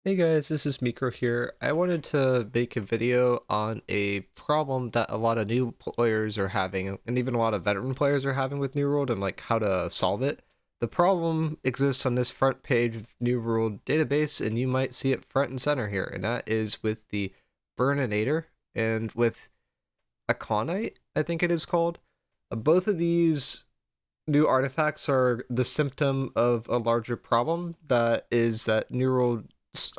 Hey guys, this is miicrow here. I wanted to make a video on a problem that a lot of new players are having, and even a lot of veteran players are having with New World, and like how to solve it. The problem exists on this front page of New World database, and you might see it front and center here, and that is with the burninator and with Aconite, I think it is called. Both of these new artifacts are the symptom of a larger problem that is that New World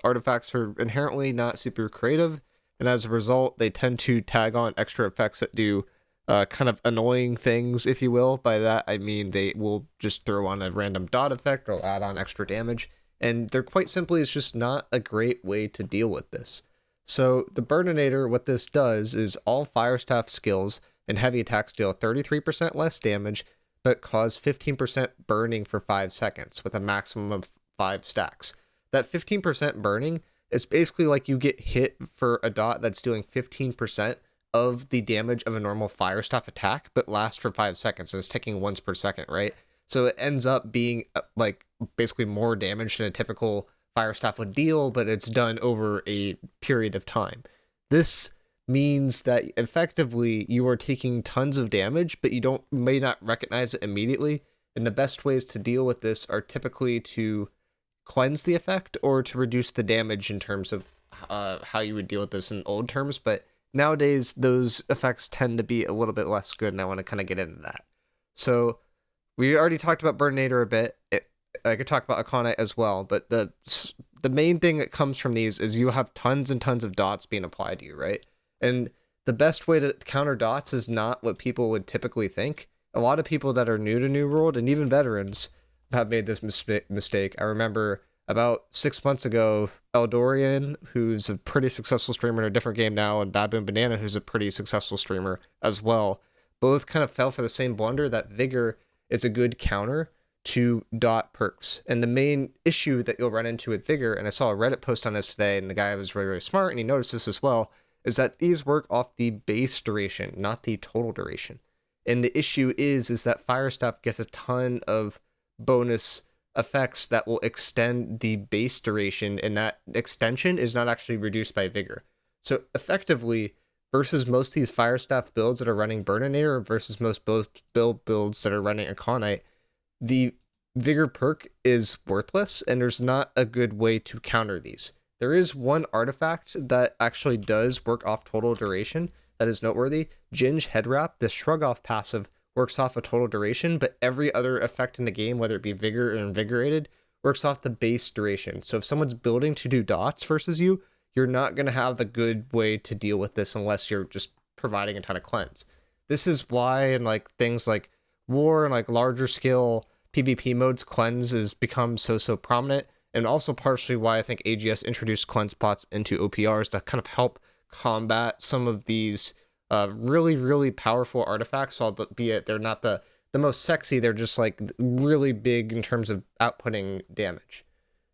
artifacts are inherently not super creative, and as a result, they tend to tag on extra effects that do kind of annoying things, if you will. By that, I mean they will just throw on a random dot effect or add on extra damage, and they're quite simply it's just not a great way to deal with this. So the Burninator, what this does is all Firestaff skills and heavy attacks deal 33% less damage, but cause 15% burning for 5 seconds with a maximum of 5 stacks. That 15% burning is basically like you get hit for a dot that's doing 15% of the damage of a normal Firestaff attack, but lasts for 5 seconds and it's ticking once per second, right? So it ends up being like basically more damage than a typical Firestaff would deal, but it's done over a period of time. This means that effectively you are taking tons of damage, but you may not recognize it immediately. And the best ways to deal with this are typically to cleanse the effect or to reduce the damage in terms of how you would deal with this in old terms. But nowadays, those effects tend to be a little bit less good, and I want to kind of get into that. So we already talked about Burninator a bit. I could talk about Aconite as well, but the main thing that comes from these is you have tons and tons of dots being applied to you, right? And the best way to counter dots is not what people would typically think. A lot of people that are new to New World, and even veterans, have made this mistake. I remember about 6 months ago, Eldorian, who's a pretty successful streamer in a different game now, and Baboon Banana, who's a pretty successful streamer as well, both kind of fell for the same blunder that Vigor is a good counter to dot perks. And the main issue that you'll run into with Vigor, and I saw a Reddit post on this today, and the guy was really, really smart, and he noticed this as well, is that these work off the base duration, not the total duration. And the issue is that Firestaff gets a ton of bonus effects that will extend the base duration, and that extension is not actually reduced by Vigor. So effectively, versus most of these Firestaff builds that are running Burninator versus most builds that are running Aconite, the Vigor perk is worthless, and there's not a good way to counter these. There is one artifact that actually does work off total duration that is noteworthy. Ginge Head Wrap, the Shrug Off passive, works off a total duration, but every other effect in the game, whether it be Vigor or Invigorated, works off the base duration. So if someone's building to do dots versus you, you're not going to have a good way to deal with this unless you're just providing a ton of cleanse. This is why in like things like War and like larger scale PvP modes, cleanse has become so prominent, and also partially why I think AGS introduced cleanse pots into OPRs to kind of help combat some of these really powerful artifacts, albeit they're not the most sexy. They're just like really big in terms of outputting damage.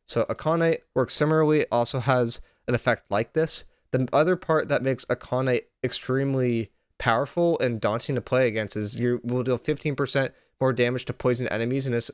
So Aconite works similarly, also has an effect like this. The other part that makes Aconite extremely powerful and daunting to play against is you will deal 15% more damage to poison enemies, and this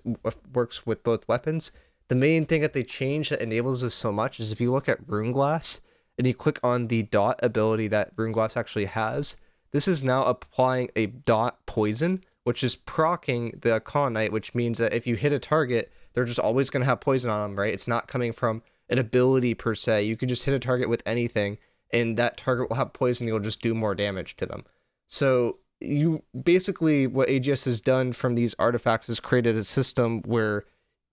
works with both weapons. The main thing that they changed that enables this so much is if you look at Rune Glass and you click on the dot ability that Rune Glass actually has, this is now applying a dot poison, which is proccing the Aconite, which means that if you hit a target, they're just always going to have poison on them, right? It's not coming from an ability per se. You could just hit a target with anything, and that target will have poison. You'll just do more damage to them. So you basically, what AGS has done from these artifacts is created a system where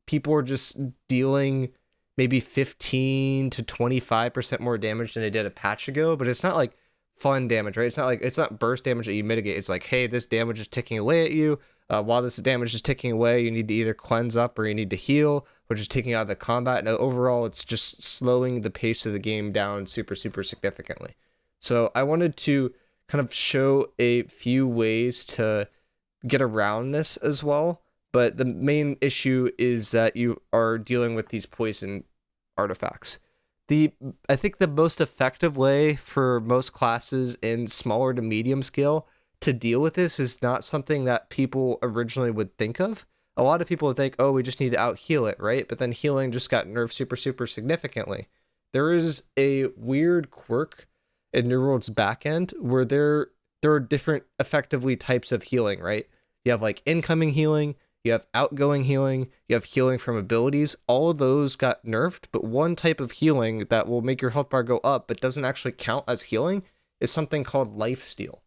people are just dealing maybe 15 to 25% more damage than they did a patch ago, but it's not like fun damage, right? It's not burst damage that you mitigate. It's like, hey, this damage is ticking away at you. While this damage is ticking away, you need to either cleanse up or you need to heal, which is taking out the combat. And overall, it's just slowing the pace of the game down super significantly. So I wanted to kind of show a few ways to get around this as well. But the main issue is that you are dealing with these poison artifacts. I think the most effective way for most classes in smaller to medium scale to deal with this is not something that people originally would think of. A lot of people would think, oh, we just need to out heal it, right? But then healing just got nerfed super significantly. there is a weird quirk in New World's backend where there are different effectively types of healing, right? You have like incoming healing, you have outgoing healing, you have healing from abilities. All of those got nerfed, but one type of healing that will make your health bar go up but doesn't actually count as healing is something called lifesteal.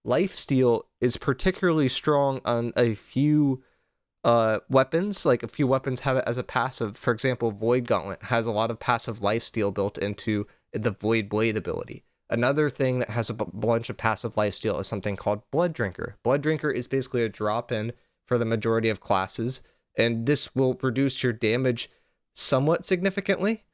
Lifesteal is particularly strong on a few weapons. Like a few weapons have it as a passive. For example, Void Gauntlet has a lot of passive lifesteal built into the Void Blade ability. Another thing that has a bunch of passive lifesteal is something called Blood Drinker. Blood Drinker is basically a drop-in for the majority of classes, and this will reduce your damage somewhat significantly.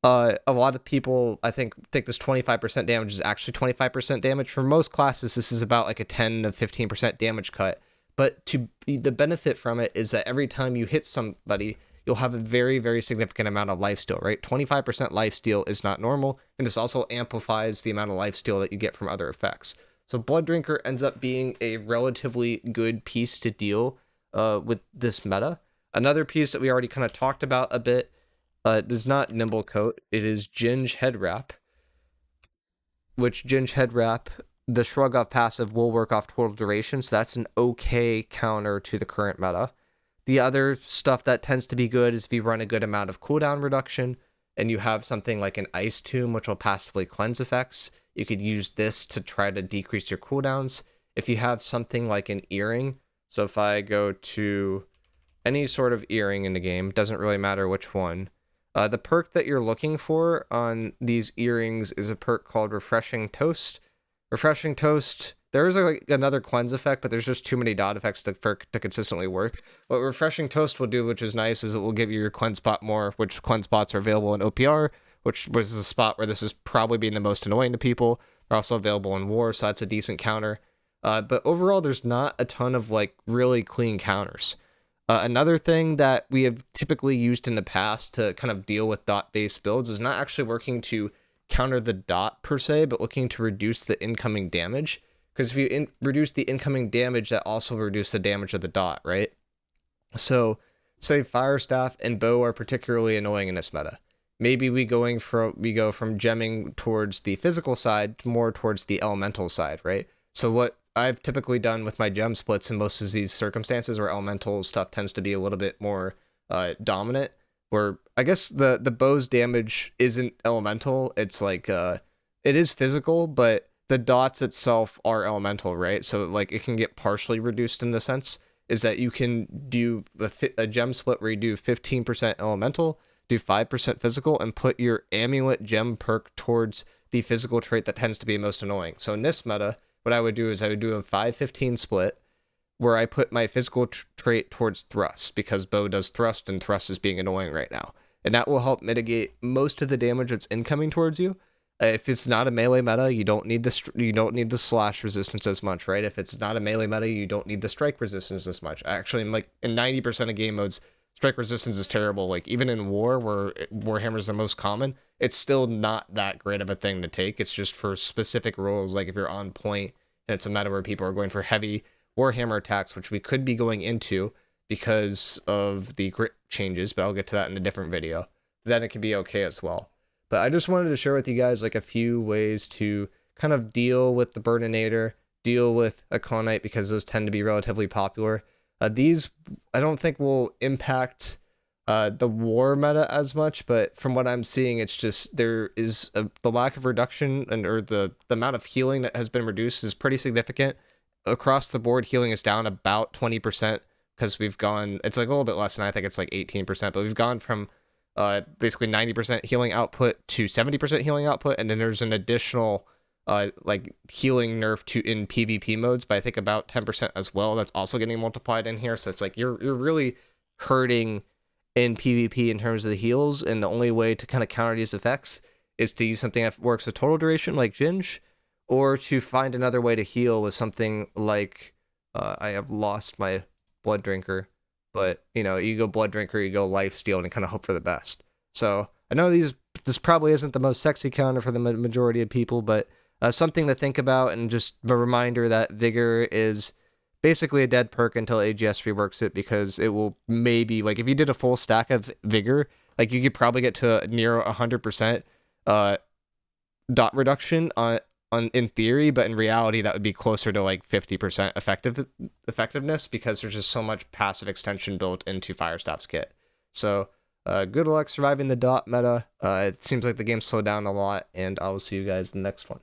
A lot of people, I think this 25% damage is actually 25% damage. For most classes, this is about like a 10 to 15% damage cut. But the benefit from it is that every time you hit somebody, you'll have a very, very significant amount of lifesteal, right? 25% lifesteal is not normal, and this also amplifies the amount of lifesteal that you get from other effects. So Blood Drinker ends up being a relatively good piece to deal with this meta. Another piece that we already kind of talked about a bit is not Nimble Coat, it is Ginge Head Wrap, which Ginge Head Wrap, the Shrug Off passive will work off total duration, so that's an okay counter to the current meta. The other stuff that tends to be good is if you run a good amount of cooldown reduction, and you have something like an Ice Tomb, which will passively cleanse effects. You could use this to try to decrease your cooldowns. If you have something like an Earring, so if I go to any sort of Earring in the game, doesn't really matter which one, the perk that you're looking for on these earrings is a perk called Refreshing Toast. Refreshing Toast, there is another cleanse effect, but there's just too many dot effects for to consistently work. What Refreshing Toast will do, which is nice, is it will give you your cleanse spot more, which cleanse spots are available in OPR, which was a spot where this is probably being the most annoying to people. They're also available in War, so that's a decent counter. But overall, there's not a ton of like really clean counters. Another thing that we have typically used in the past to kind of deal with dot-based builds is not actually working to counter the dot per se, but looking to reduce the incoming damage. Because if you reduce the incoming damage, that also reduces the damage of the dot, right? So, say Fire Staff and Bow are particularly annoying in this meta. Maybe we go from gemming towards the physical side more towards the elemental side, right? So what I've typically done with my gem splits in most of these circumstances where elemental stuff tends to be a little bit more dominant, where I guess the bow's damage isn't elemental, it's like it is physical, but the dots itself are elemental, right? So like it can get partially reduced in the sense is that you can do a gem split where you do 15% elemental, do 5% physical, and put your amulet gem perk towards the physical trait that tends to be most annoying. So in this meta, what I would do is I would do a 5-15 split where I put my physical trait towards thrust, because bow does thrust and thrust is being annoying right now. And that will help mitigate most of the damage that's incoming towards you. If it's not a melee meta, you don't need the slash resistance as much, right? If it's not a melee meta, you don't need the strike resistance as much. Actually, in 90% of game modes, strike resistance is terrible. Like even in War, where Warhammer is the most common, it's still not that great of a thing to take. It's just for specific roles, like if you're on point and it's a meta where people are going for heavy Warhammer attacks, which we could be going into because of the grit changes, but I'll get to that in a different video. Then it can be okay as well. But I just wanted to share with you guys like a few ways to kind of deal with the Burninator, deal with Aconite, because those tend to be relatively popular. These I don't think will impact the War meta as much, but from what I'm seeing, it's just there is the lack of reduction or the amount of healing that has been reduced is pretty significant. Across the board, healing is down about 20% because we've gone, it's like a little bit less than I think it's like 18%, but we've gone from basically 90% healing output to 70% healing output, and then there's an additional like healing nerf in PvP modes by I think about 10% as well. That's also getting multiplied in here, so it's like you're really hurting in PvP in terms of the heals, and the only way to kind of counter these effects is to use something that works with total duration like Ginge, or to find another way to heal with something like I have lost my Blood Drinker, but you know, you go Blood Drinker, you go Lifesteal, and kind of hope for the best. So I know this probably isn't the most sexy counter for the majority of people, but something to think about, and just a reminder that Vigor is basically a dead perk until AGS reworks it, because it will maybe, like if you did a full stack of Vigor, like you could probably get to near 100%, dot reduction on in theory, but in reality that would be closer to like 50% effectiveness because there's just so much passive extension built into Firestaff's kit. So good luck surviving the dot meta. It seems like the game slowed down a lot, and I will see you guys in the next one.